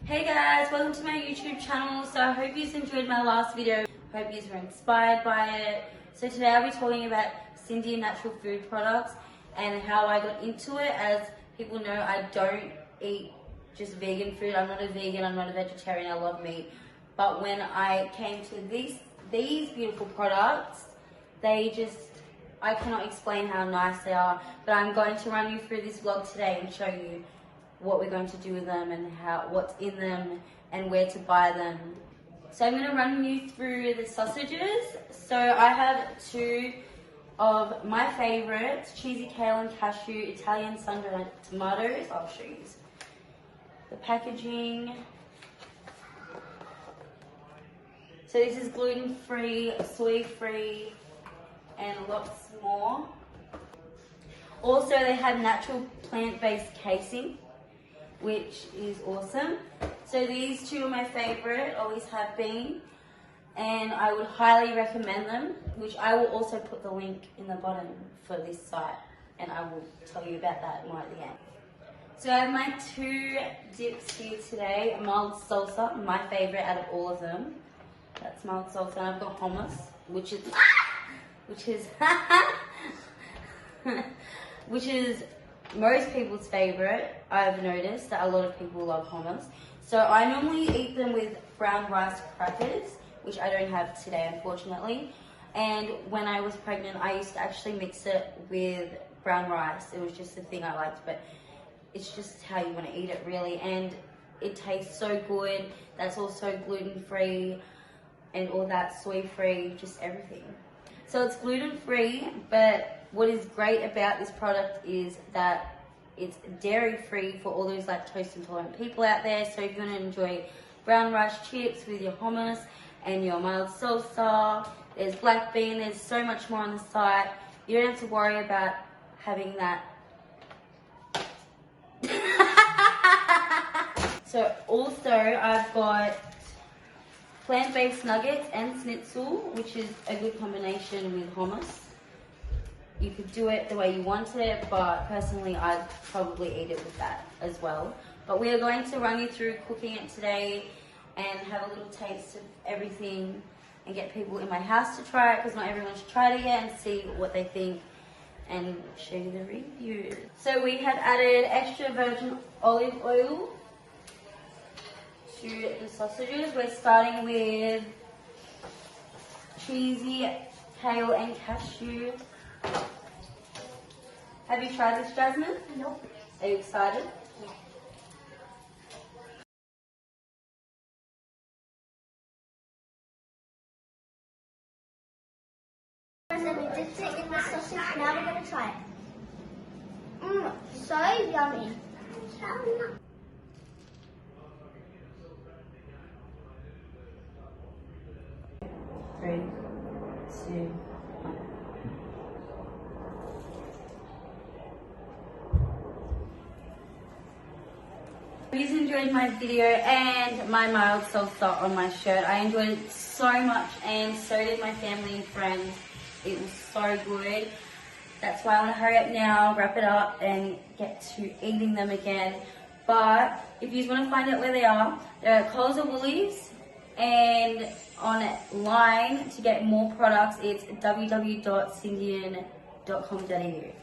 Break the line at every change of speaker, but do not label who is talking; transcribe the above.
Hey guys, welcome to my YouTube channel. So I hope you enjoyed my last video. Hope you were inspired by it. So today I'll be talking about Syndian natural food products and how I got into it. As people know, I don't eat just vegan food. I'm not a vegan, I'm not a vegetarian, I love meat. But when I came to these beautiful products, I cannot explain how nice they are. But I'm going to run you through this vlog today and show you what we're going to do with them and what's in them and where to buy them. So I'm going to run you through the sausages. So I have two of my favorites, cheesy kale and cashew, Italian sun-dried tomatoes. I'll show you the packaging. So this is gluten-free, soy-free, and lots more. Also, they have natural plant-based casing, which is awesome. So these two are my favorite, always have been, and I would highly recommend them, which I will also put the link in the bottom for this site, and I will tell you about that more at the end. So I have my two dips here today, mild salsa, my favorite out of all of them. That's mild salsa, and I've got hummus, which is most people's favorite. I've noticed that a lot of people love hummus. So I normally eat them with brown rice crackers, which I don't have today, unfortunately. And when I was pregnant, I used to actually mix it with brown rice. It was just the thing I liked, but it's just how you want to eat it, really. And it tastes so good. That's also gluten-free and all that, soy-free, just everything. So it's gluten-free, but what is great about this product is that it's dairy-free for all those lactose intolerant people out there. So if you want to enjoy brown rice chips with your hummus and your mild salsa, there's black bean, there's so much more on the site. You don't have to worry about having that. So also I've got plant-based nuggets and schnitzel, which is a good combination with hummus. You could do it the way you want it, but personally I'd probably eat it with that as well. But we are going to run you through cooking it today and have a little taste of everything and get people in my house to try it, because not everyone's tried it yet, and see what they think and show you the review. So we have added extra virgin olive oil to the sausages. We're starting with cheesy kale and cashew. Have you tried this, Jasmine?
Nope.
Are you excited?
Yeah. So we dipped it in the sausage, now we're going to try it. So yummy.
3, 2, 1. If you enjoyed my video and my mild salsa on my shirt, I enjoyed it so much, and so did my family and friends. It was so good. That's why I want to hurry up now, wrap it up, and get to eating them again. But if you want to find out where they are, they're at Coles or Woolies, and online to get more products, it's www.syndian.com.au.